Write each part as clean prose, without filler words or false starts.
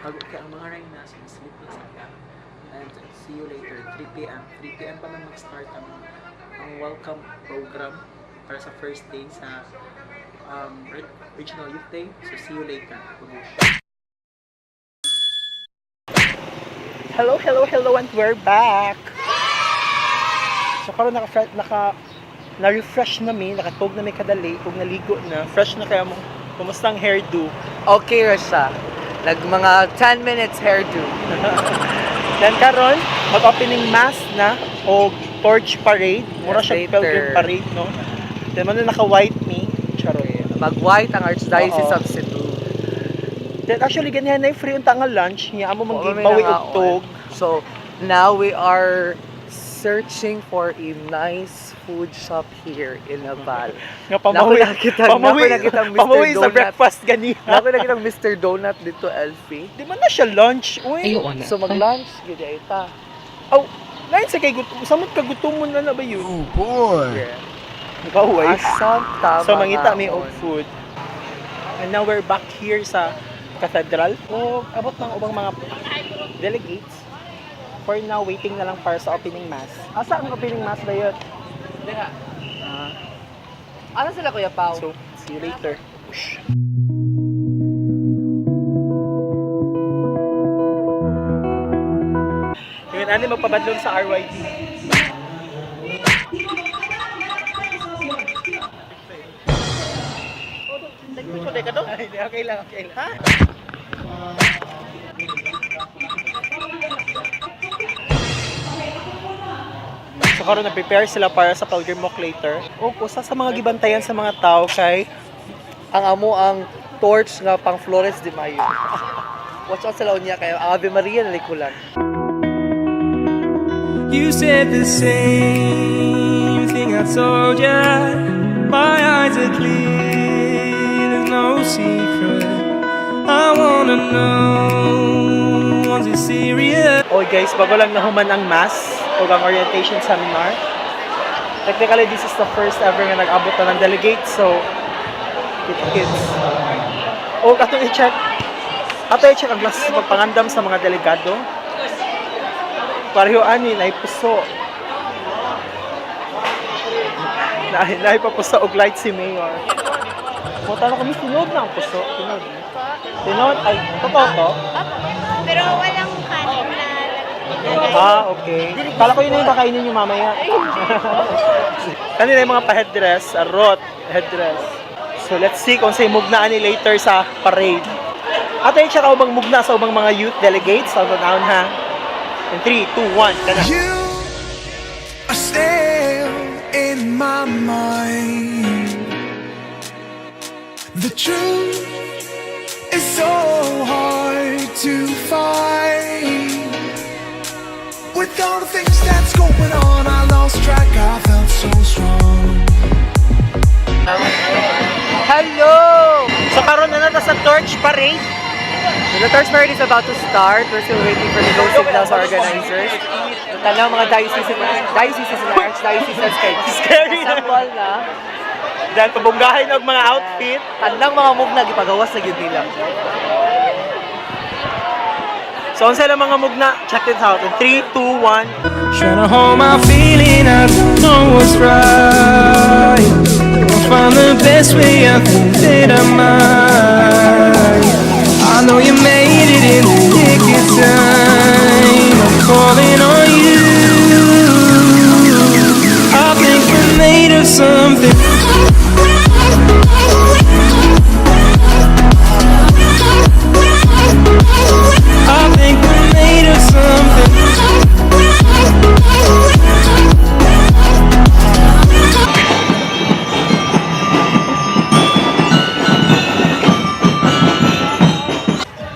Okay, ang mga rain na sleep na sila. And see you later, 3 p.m. 3 p.m. pa man mag-start ang welcome program para sa first day sa Regional Youth Day. So see you later. Hello, and we're back! So karon na-refresh na mi, nakatog na mi kadali, kung naligo na, fresh na kaya mo, kumusta ang hairdo? Okay ra siya. Mga 10 minutes hairdo. Then karon mag-opening mass na o torch parade. Mura Yes, siya later. pilgrim parade, no? Then man naka-white mi, charoy. Mag-white ang Archdiocese Oo. of Cebu. Then actually ganyan na free unta nga lunch, niya amo Oo, may manggibawi og nangaon. tog. So, now we are searching for a nice food shop here in Naval. Nga pamawi, Naku na kitang Mr. pamawi sa Donut. breakfast ganina. Naku na kitang Mr. Donut dito, Elfie. Di man na siya lunch, uy. So, mag-lunch, gid ay ta. Oh, lain sa kay gutom, samot ka gutomon na ba yun? Oh boy. Yeah. Baway. Asam tama. So mangita mi nga, og food. And now we're back here sa cathedral. O abot ng ubang mga delegates. For now, waiting na lang para sa opening mass. Asa ang opening mass ba yun? Diha. Ah, Ano sila, Kuya Pao? so, see you later. Yun, ano magpabadlon sa RYD? Nagpicture ka doon? Okay lang, okay lang. Ha? So karon na-prepare sila para sa Pilgrim Walk later. O usa sa mga gibantayan sa mga tao kay Ang amo ang torch nga pang Flores de Mayo. Watch out sa laon niya kayo. Ave Maria na likulan. You said the same thing I told ya. My eyes are clear, there's no secret. I wanna know, was it serious? Oy guys, bago lang nahuman ang mass o ang orientation seminar. Technically, this is the first ever nga nag-abot na ng delegates, so kids. O ato i-check. Ato i-check ang glasses sa pagpangandam sa mga delegado. Pareho ani na ipuso. Na ipapuso og light si Mayor. Punta na kami tinod na ang puso. Tinod. Tinod ay totoo to. Pero walang kanin na lagay. Ah, okay. Kala ko yun yung kakainin nyo mamaya. Kanina yung mga pa-headdress, rot, headdress. So let's see kung sa'yo mugnaan ni later sa parade. Ato yung siya ubang mugna sa ubang mga youth delegates. Sa tanawin ha. In 3, 2, 1, kana. You are still in my mind. The truth is so hard to find. With all the things that's going on, I lost track, I felt so strong. Hello! So karon na nata sa torch parade. The torch parade is about to start. We're still waiting for the go signals organizers. Tanaw mga dioceses and archdioceses kay Scary na. assemble na. Dahil pabunggahin og mga outfit. Tandang mga mugna gipagawas na gyud nila. So ang sila mga mugna, check this out. In 3, 2, 1. Trying to hold my feeling, I don't know what's right. I'll find the best way, I think that I might. I know you made it in the nick of time. I'm calling on you. I think we're made of something. I think we're made of something.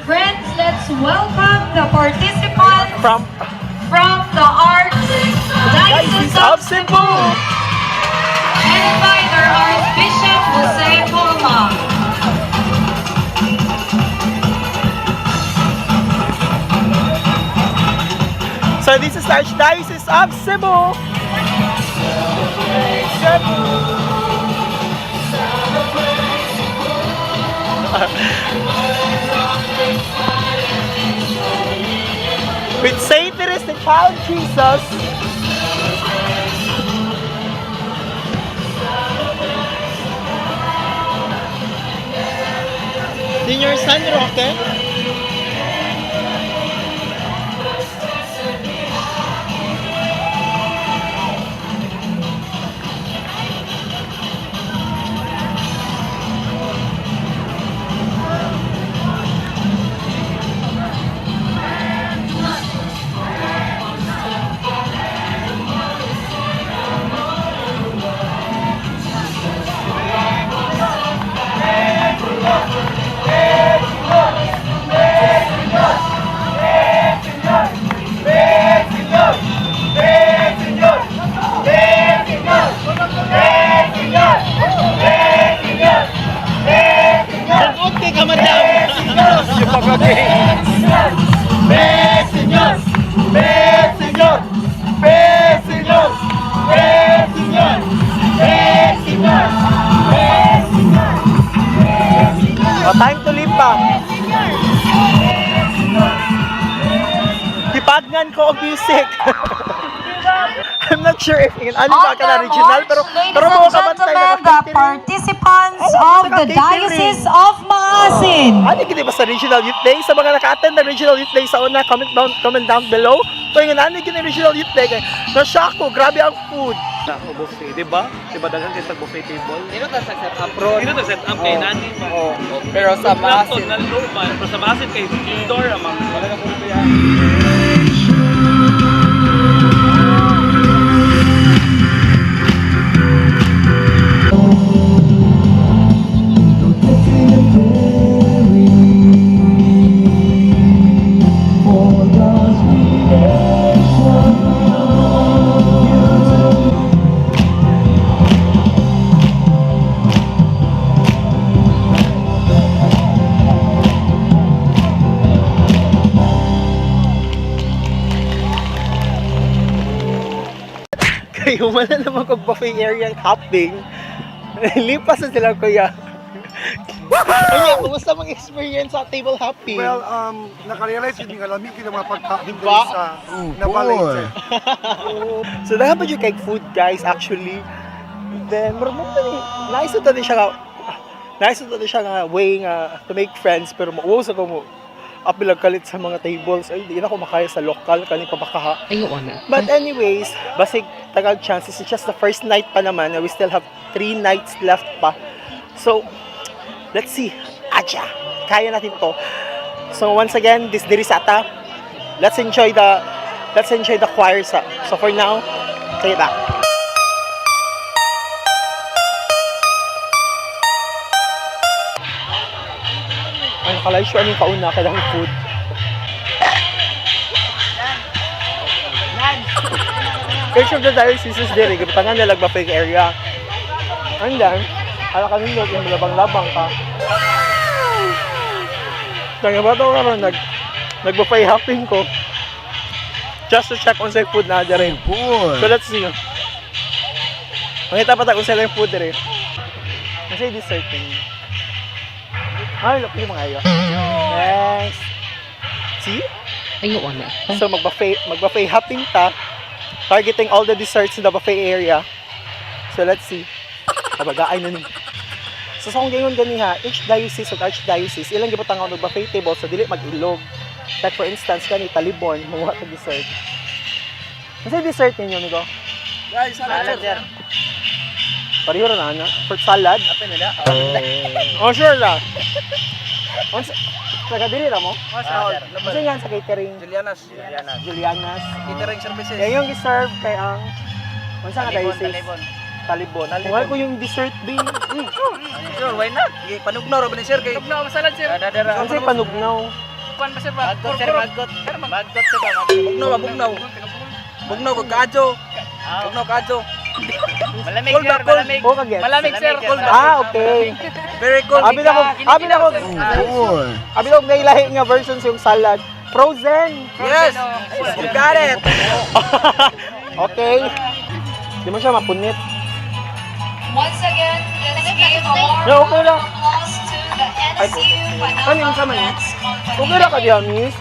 Friends, let's welcome the participants From from the Archdiocese of Cebu. headed by their Archbishop Jose Colma. So this is the Archdiocese of Cebu. With Saint Teresa, the Child Jesus. Senior San Roque. Okay ka, madam. Yung pag-again. Señor! Señor! Señor! Señor! Señor! Oh, time to leave pa. Hipagnan ko og music. I'm not sure if ano ba ka na original pero mga kabantay na the participants of the Diocese of Maasin. Ano gini ba sa Regional Youth Day? Sa mga naka-attend na Regional Youth Day sa una, comment down below. Kung yung ano gini Regional Youth Day, na-shock ko, grabe ang food. Ako buffet, di ba? Di ba dagang kayo sa buffet table? Dito ta sa set up bro. Dito nag-set up kay Nani ba? Oo. Pero sa Maasin. Pero sa Maasin kay indoor amang. Talaga po ito yan. Kayo man na naman kung buffet area hopping. Lipas na sila kuya. Kuya, kumusta mang experience sa table hopping? Well, nakarealize yun nga lamig yung mga pagkain Diba? sa Nabalay. So dapat yung kay food guys actually. Then marunong nice to din siya nga way nga to make friends pero mauwa sa ko mo apilag kalit sa mga tables ay di na ko makaya sa local kani pa baka. But anyways, basig tagal chances it's just the first night pa naman and we still have 3 nights left pa. So let's see. Acha, kaya natin to. So once again, this Dirisata. Let's enjoy the choir sa. So for now, say back. Ay, nakalay siya anong kauna kailangan food. Church of the Diocese there, gabitangan na buffet area. And then, ala kanindot yung labang-labang ka. Tanga ba ito karon nag-buffet hopping ko. Just to check on sa food na dere. So let's see. Mangita pa tayo kung saan yung food dere. Kasi dessert thing. Ay, look yung mga iyo. Next. See? So mag-buffet hopping ta. Targeting all the desserts in the buffet area. So let's see. Kabagaay na ni. So sa kung ganyan ganiha, each diocese or archdiocese, ilang gipatang ang buffet table sa dili mag-ilog. Like for instance, kani Talibon, mga to dessert. Kasi dessert ninyo nigo? Guys, salad sir. Pariho na ana. Fruit salad. Apa nila? Oh, sure la. Once taga-dili ra mo? Oh, sir. Kasi yan sa catering. Julianas. Catering services. Yan yung deserve kay ang unsa nga diocese? Talibon. Kung ko yung dessert din. Sure, why not? Panugnaw ra ba ni sir kay? Panugnaw masalad sir. Ano sa'yo panugnaw? Kuan ba sir ba? Bagot sir ba? Bugnaw. Bugnaw ko kadyo. Bugnaw kadyo. Malamig sir, malamig. O kagets? Malamig sir, cold. Okay. Very cold. Abi na ko nailahi nga versions yung salad. Frozen. Yes. You got it. Okay. Di mo siya mapunit. Once again, let's give a warm Yeah, okay lang. applause to the NSU Kanin sa man. Finance Company. Okay ra ka diha, miss.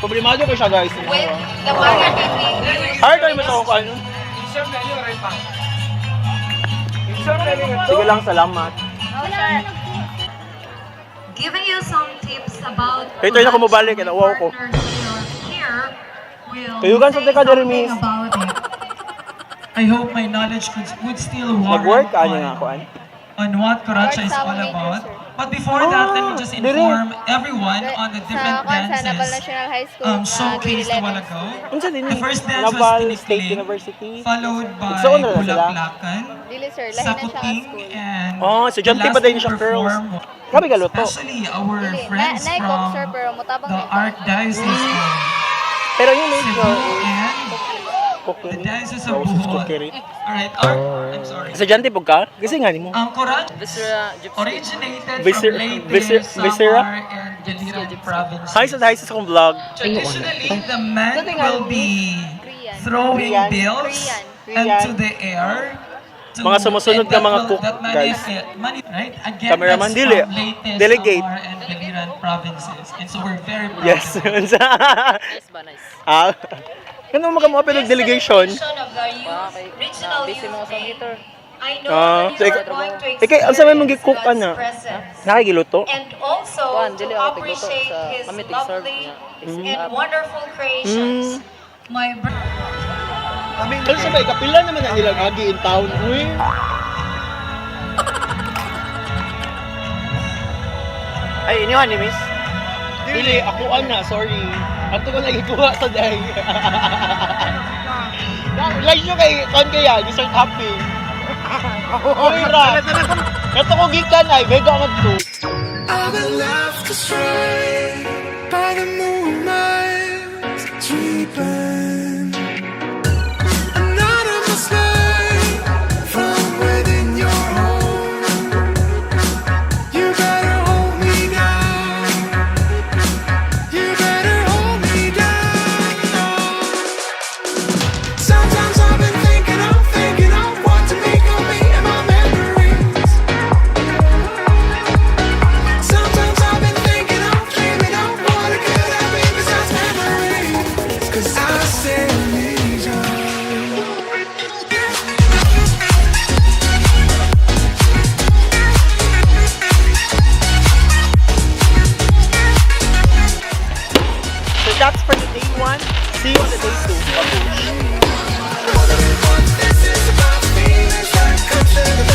Problemado ko siya guys. with the marketing. Hard tayo mo sa ano. Sige lang, salamat. Giving you some tips about Ito na kumabalik, kinauwaw ko. Tuyugan sa teka, Jeremy. about it. I hope my knowledge would still warrant Nag-work, ano nga ako, on what Karacha is all about. But before that, let me just inform everyone on the different Sa Naval dances National High School. showcased a while ago. Unsa din The first dance was Naval State Tinikling, University. followed by Igsoon na sila. Bulaklakan, Dili sir, lahi na siya nga Sakuting, school. and Oh, si John the T. ba last din to siya, girls? perform Grabe ka luto. especially our Dili, friends naikop sir, from pero mutabang the din. Archdiocese of Pero yung Cebu major, and the cooking. Diocese of Bohol. Alright, I'm sorry. Estudyante po ka? Kasi nga ni mo. Ang Quran originated from Leyte, Samar, and Galiran province. Hi sa akong vlog. Traditionally, the man will be throwing Korean. bills Korean. into the air. to- Mga sumusunod and ka that mga will- cook, that guys. money, right? Again, Cameraman, that's dili. from Leyte, Delegate. Samar, and Galiran provinces. And so we're very proud. Yes. of it. Nice ba, nice. Ah. Kano mo ka ng delegation? Of the youth, regional Busy youth mo sa day. meter. I know Ah, that so you ik- are going to Ikay, ang sabay mong experience gi-cook, God's ana? presence. Nakagiluto? And also Kuan, to dili ako tigluto appreciate sa his kami tig-serve lovely niya. and wonderful creations. My Ano sabay, kapila naman ang ilang agi in town. Uy. Ay, inyo ni miss? Dili, ako ana, sorry. Ato ko lagi kuha sa day. Like nyo kay, kon kaya, dessert happy. Uy, ra. Ito ko gikan ay, mega ang to. I've been left astray by the moonlight sleeping. Anonymously from within your home. You better hold me down. You better hold me down. Sometimes I've been thinking of what to make of me and my memories. Sometimes I've been thinking of dreaming of what it could have been besides memories. 'Cause I still need you. So that's for the day 1. See you on the day 2. Wondering what this is about feelings that come to the